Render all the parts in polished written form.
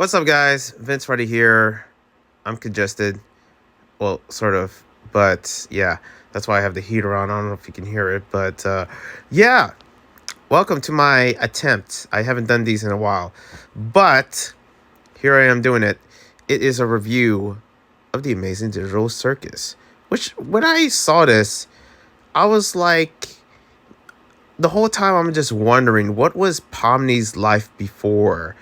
What's up, guys? Vince Reddy here. I'm congested. Well, sort of. But yeah, that's why I have the heater on. I don't know if you can hear it. But yeah, welcome to my attempt. I haven't done these in a while. But here I am doing it. It is a review of the Amazing Digital Circus. Which, when I saw this, I was like, the whole time I'm just wondering, what was Pomni's life before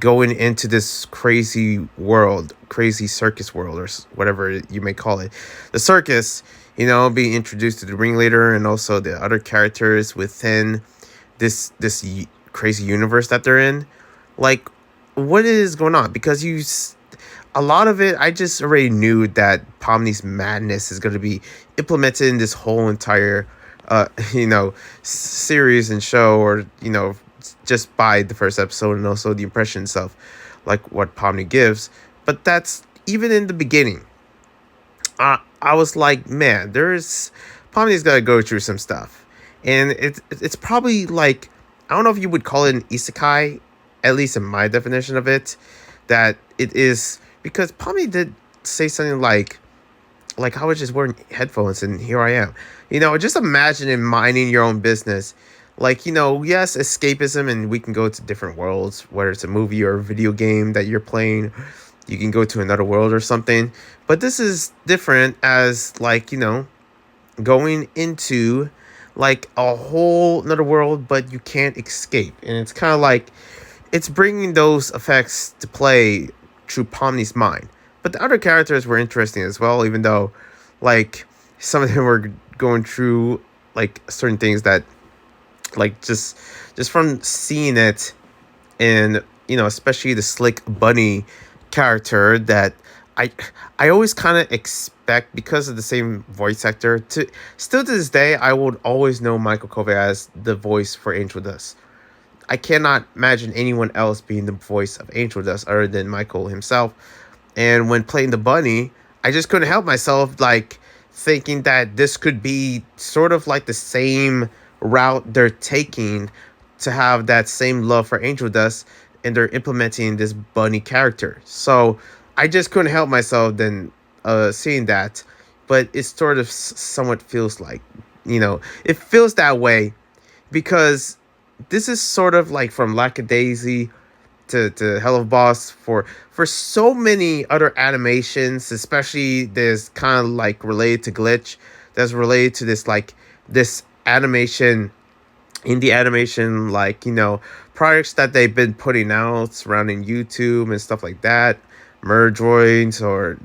going into this crazy world, crazy circus world, or whatever you may call it. The circus, being introduced to the ringleader and also the other characters within this crazy universe that they're in. Like, what is going on? Because a lot of it, I just already knew that Pomni's madness is going to be implemented in this whole entire, series and show, or just by the first episode and also the impressions of like what Pomni gives. But that's even in the beginning. I was like, man, there's Pomni's got to go through some stuff, and it's probably like, I don't know if you would call it an isekai, at least in my definition of it, that it is, because Pomni did say something like I was just wearing headphones and here I am. Just imagine minding your own business. Like, yes, escapism, and we can go to different worlds, whether it's a movie or a video game that you're playing. You can go to another world or something. But this is different as, like, going into, like, a whole another world, but you can't escape. And it's kind of like, it's bringing those effects to play through Pomni's mind. But the other characters were interesting as well, even though, like, some of them were going through, like, certain things that, like, just from seeing it, and especially the Slick Bunny character, that I always kind of expect, because of the same voice actor, to still to this day I would always know Michael Covey as the voice for Angel Dust. I cannot imagine anyone else being the voice of Angel Dust other than Michael himself. And when playing the bunny, I just couldn't help myself, like, thinking that this could be sort of like the same route they're taking to have that same love for Angel Dust, and they're implementing this bunny character. So I just couldn't help myself then seeing that. But it sort of somewhat feels like, it feels that way, because this is sort of like from Lackadaisy to Hell of Boss, for so many other animations, especially there's kind of like related to Glitch, that's related to this, like, this animation, indie animation, like, projects that they've been putting out surrounding YouTube and stuff like that, Murdroids, or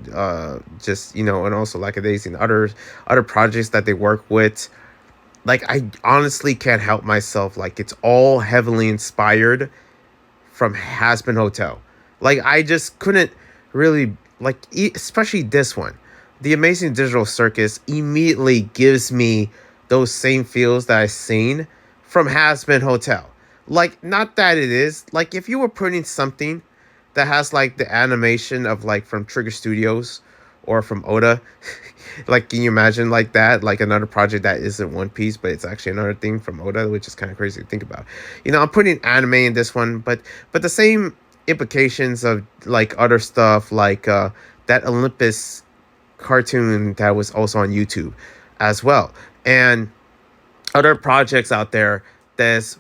just, and also Lackadaisy and other projects that they work with. Like, I honestly can't help myself, like, it's all heavily inspired from Hazbin Hotel. Like, I just couldn't really, like, especially this one. The Amazing Digital Circus immediately gives me those same feels that I've seen from Hazbin Hotel. Like, not that it is, like, if you were putting something that has, like, the animation of, like, from Trigger Studios or from Oda, like, can you imagine, like, that, like, another project that isn't One Piece, but it's actually another thing from Oda, which is kind of crazy to think about. I'm putting anime in this one, but the same implications of, like, other stuff, like that Olympus cartoon that was also on YouTube as well, and other projects out there that's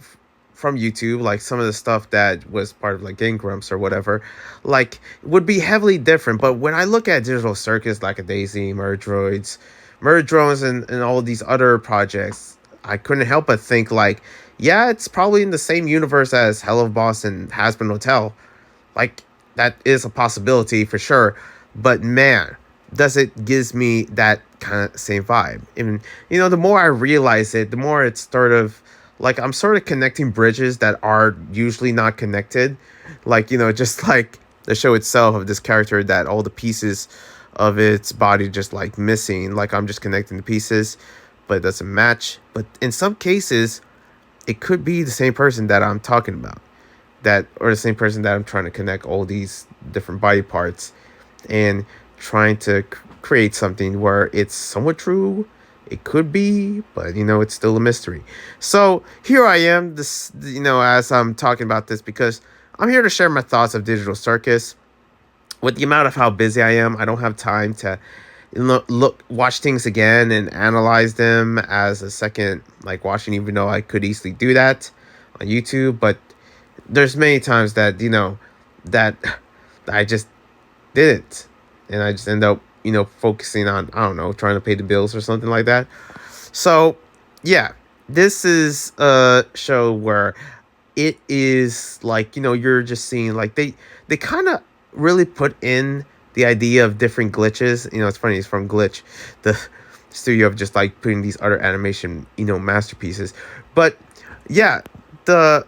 from YouTube, like some of the stuff that was part of, like, Game Grumps or whatever, like, would be heavily different. But when I look at Digital Circus, Lackadaisy, Murdrones, and all these other projects, I couldn't help but think, like, yeah, it's probably in the same universe as Hell of Boss and Hazbin Hotel. Like, that is a possibility for sure. But man, does it gives me that kind of same vibe. And the more I realize it, the more it's sort of like I'm sort of connecting bridges that are usually not connected. Like, just like the show itself, of this character that all the pieces of its body just, like, missing. Like, I'm just connecting the pieces, but it doesn't match. But in some cases, it could be the same person that I'm talking about, or the same person that I'm trying to connect all these different body parts, and trying to create something where it's somewhat true. It could be, but it's still a mystery. So here I am, as I'm talking about this, because I'm here to share my thoughts of Digital Circus. With the amount of how busy I am, I don't have time to watch things again and analyze them as a second like watching, even though I could easily do that on YouTube. But there's many times that that I just did it, and I just end up focusing on, I don't know, trying to pay the bills or something like that. So yeah, this is a show where it is like, you're just seeing like they kind of really put in the idea of different glitches. It's funny, it's from Glitch, the studio of just like putting these other animation masterpieces. But yeah, the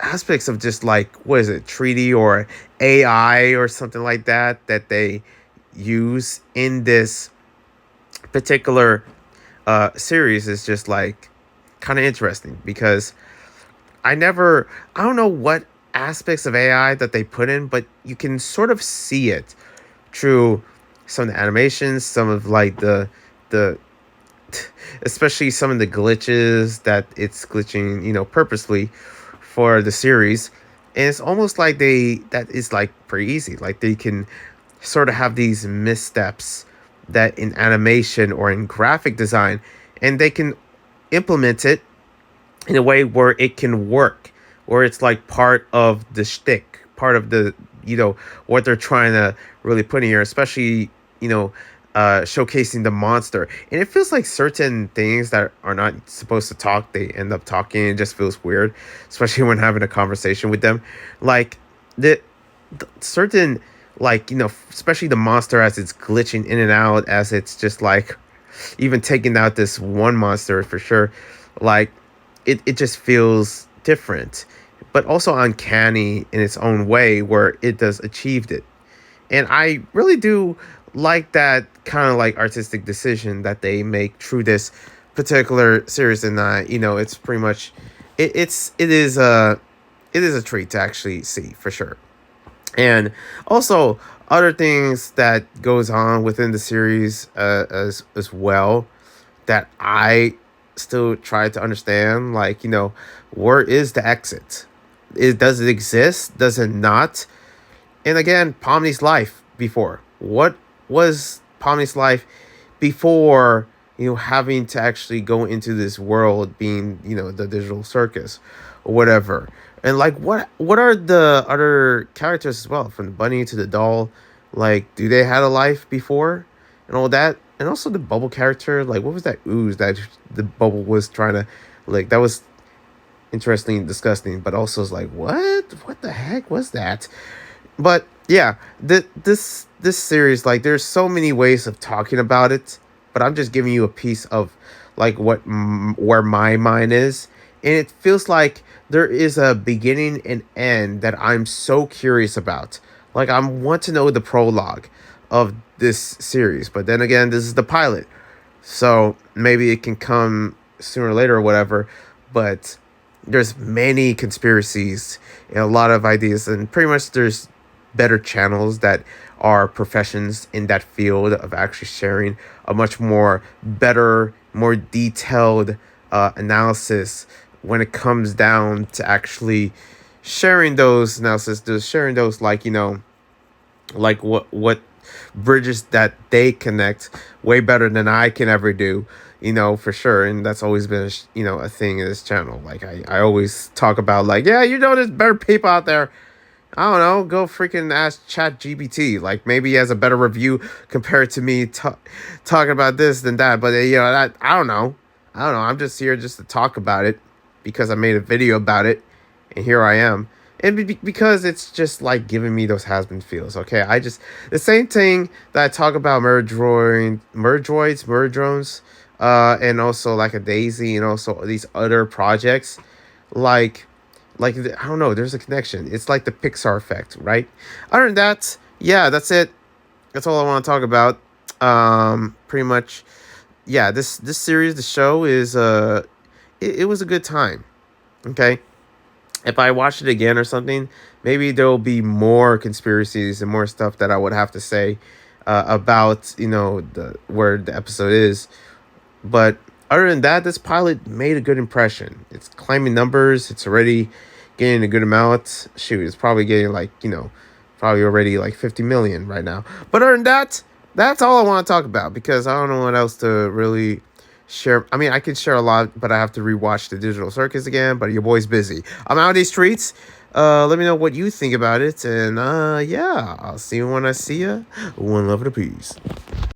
aspects of just like, what is it, 3D or AI or something like that they use in this particular series is just like kind of interesting, because I don't know what aspects of AI that they put in, but you can sort of see it through some of the animations, some of like the especially some of the glitches that it's glitching, purposely for the series. And it's almost like that is like pretty easy. Like they can sort of have these missteps that in animation or in graphic design, and they can implement it in a way where it can work, where it's like part of the shtick, part of the, what they're trying to really put in here, especially, showcasing the monster. And it feels like certain things that are not supposed to talk, they end up talking. It just feels weird, especially when having a conversation with them. Like the certain, like, especially the monster as it's glitching in and out, as it's just like, even taking out this one monster for sure, like it just feels different, but also uncanny in its own way, where it does achieved it. And I really do like that kind of like artistic decision that they make through this particular series. And it's pretty much it is a treat to actually see for sure. And also other things that goes on within the series as well, that I still try to understand, like, where is the exit? Does it exist? Does it not? And again, Pomni's life before. What was Pomni's life before, having to actually go into this world, being, the digital circus or whatever? And like, what are the other characters as well, from the bunny to the doll? Like, do they had a life before and all that? And also the bubble character, like, what was that ooze that the bubble was trying to, like, that was interesting and disgusting, but also it's like, what the heck was that? But yeah, this series, like, there's so many ways of talking about it, but I'm just giving you a piece of like where my mind is. And it feels like there is a beginning and end that I'm so curious about. Like, I want to know the prologue of this series, but then again, this is the pilot, so maybe it can come sooner or later or whatever. But there's many conspiracies and a lot of ideas, and pretty much there's better channels that are professions in that field of actually sharing a much more better, more detailed analysis when it comes down to actually sharing those analysis, sharing those, like, like what bridges that they connect way better than I can ever do, for sure. And that's always been a thing in this channel. Like, I always talk about, like, yeah, there's better people out there. I don't know, go freaking ask Chat GPT. Like, maybe he has a better review compared to me talking about this than that. But I don't know. I'm just here just to talk about it because I made a video about it, and here I am. And because it's just like giving me those has-been feels. Okay, the same thing that I talk about murder drones, and also like a Daisy, and also these other projects, like I don't know, there's a connection. It's like the Pixar effect, right? Other than that, yeah, that's it. That's all I want to talk about. Pretty much, yeah. This series, the show is it was a good time. Okay. If I watch it again or something, maybe there'll be more conspiracies and more stuff that I would have to say about, where the episode is. But other than that, this pilot made a good impression. It's climbing numbers. It's already getting a good amount. Shoot, it's probably getting like, probably already like 50 million right now. But other than that, that's all I want to talk about because I don't know what else to really share. I mean, I could share a lot, but I have to rewatch the Digital Circus again. But your boy's busy. I'm out of these streets. Let me know what you think about it, and yeah, I'll see you when I see you. One love and a peace.